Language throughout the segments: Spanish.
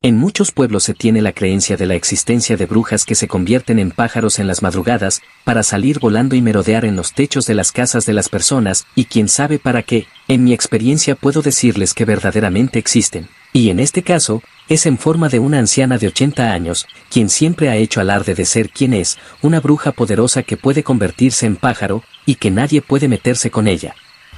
En muchos pueblos se tiene la creencia de la existencia de brujas que se convierten en pájaros en las madrugadas, para salir volando y merodear en los techos de las casas de las personas, y quién sabe para qué. En mi experiencia puedo decirles que verdaderamente existen. Y en este caso, es en forma de una anciana de 80 años, quien siempre ha hecho alarde de ser quien es, una bruja poderosa que puede convertirse en pájaro, y que nadie puede meterse con ella.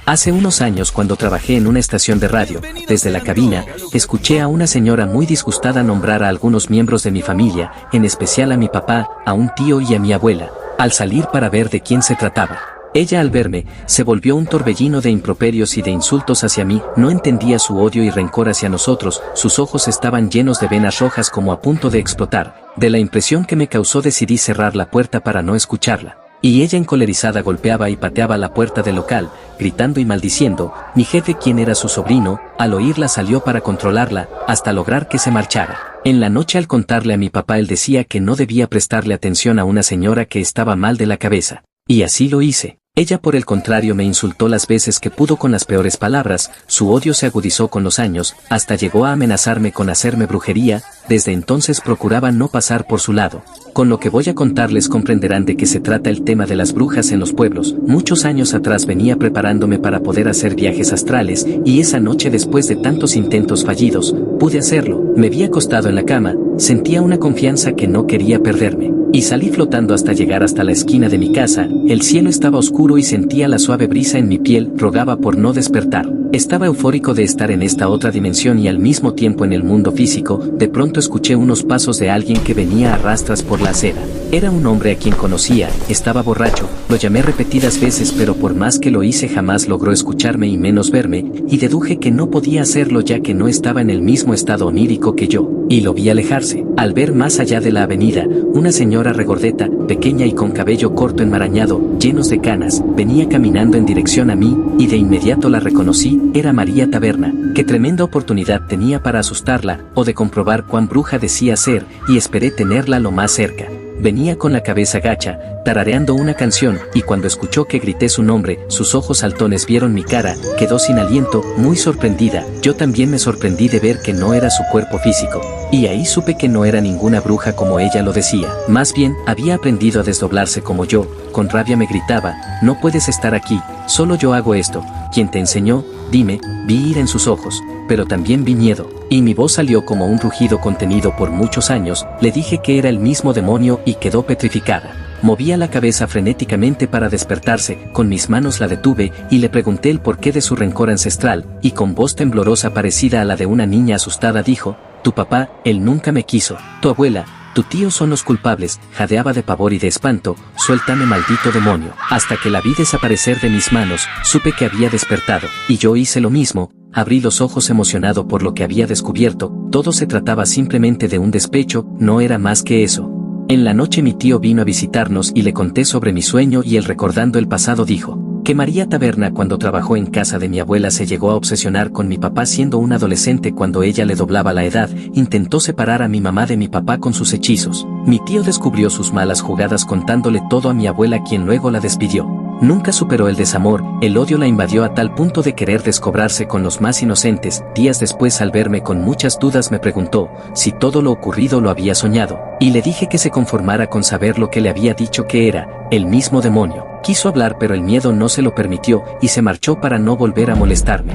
Hace unos años, cuando trabajé en una estación de radio, desde la cabina, escuché a una señora muy disgustada nombrar a algunos miembros de mi familia, en especial a mi papá, a un tío y a mi abuela, al salir para ver de quién se trataba. Ella, al verme, se volvió un torbellino de improperios y de insultos hacia mí. No entendía su odio y rencor hacia nosotros, sus ojos estaban llenos de venas rojas como a punto de explotar. De la impresión que me causó decidí cerrar la puerta para no escucharla. Y ella, encolerizada, golpeaba y pateaba la puerta del local, gritando y maldiciendo. Mi jefe, quien era su sobrino, al oírla salió para controlarla, hasta lograr que se marchara. En la noche, al contarle a mi papá, él decía que no debía prestarle atención a una señora que estaba mal de la cabeza. Y así lo hice. Ella, por el contrario, me insultó las veces que pudo con las peores palabras. Su odio se agudizó con los años, hasta llegó a amenazarme con hacerme brujería. Desde entonces procuraba no pasar por su lado. Con lo que voy a contarles comprenderán de qué se trata el tema de las brujas en los pueblos. Muchos años atrás venía preparándome para poder hacer viajes astrales, y esa noche, después de tantos intentos fallidos, pude hacerlo. Me vi acostado en la cama, sentía una confianza que no quería perderme. Y salí flotando hasta llegar hasta la esquina de mi casa. El cielo estaba oscuro y sentía la suave brisa en mi piel. Rogaba por no despertar. Estaba eufórico de estar en esta otra dimensión y al mismo tiempo en el mundo físico. De pronto escuché unos pasos de alguien que venía a rastras por la acera. Era un hombre a quien conocía. Estaba borracho. Lo llamé repetidas veces, pero por más que lo hice jamás logró escucharme y menos verme, y deduje que no podía hacerlo ya que no estaba en el mismo estado onírico que yo. Y lo vi alejarse. Al ver más allá de la avenida, una señora regordeta, pequeña y con cabello corto enmarañado, llenos de canas, venía caminando en dirección a mí, y de inmediato la reconocí. Era María Taberna. Qué tremenda oportunidad tenía para asustarla, o de comprobar cuán bruja decía ser, y esperé tenerla lo más cerca. Venía con la cabeza gacha, tarareando una canción, y cuando escuchó que grité su nombre, sus ojos saltones vieron mi cara, quedó sin aliento, muy sorprendida. Yo también me sorprendí de ver que no era su cuerpo físico. Y ahí supe que no era ninguna bruja como ella lo decía. Más bien, había aprendido a desdoblarse como yo. Con rabia me gritaba: no puedes estar aquí, solo yo hago esto. ¿Quién te enseñó? Dime. Vi ira en sus ojos, pero también vi miedo, y mi voz salió como un rugido contenido por muchos años. Le dije que era el mismo demonio y quedó petrificada. Movía la cabeza frenéticamente para despertarse. Con mis manos la detuve y le pregunté el porqué de su rencor ancestral, y con voz temblorosa parecida a la de una niña asustada dijo: tu papá, él nunca me quiso. Tu abuela, tu tío son los culpables. Jadeaba de pavor y de espanto. Suéltame, maldito demonio. Hasta que la vi desaparecer de mis manos, supe que había despertado, y yo hice lo mismo. Abrí los ojos emocionado por lo que había descubierto. Todo se trataba simplemente de un despecho, no era más que eso. En la noche mi tío vino a visitarnos y le conté sobre mi sueño, y él, recordando el pasado, dijo que María Taberna, cuando trabajó en casa de mi abuela, se llegó a obsesionar con mi papá siendo un adolescente. Cuando ella le doblaba la edad, intentó separar a mi mamá de mi papá con sus hechizos. Mi tío descubrió sus malas jugadas contándole todo a mi abuela, quien luego la despidió. Nunca superó el desamor, el odio la invadió a tal punto de querer descobrarse con los más inocentes. Días después, al verme con muchas dudas, me preguntó si todo lo ocurrido lo había soñado, y le dije que se conformara con saber lo que le había dicho, que era el mismo demonio. Quiso hablar, pero el miedo no se lo permitió, y se marchó para no volver a molestarme.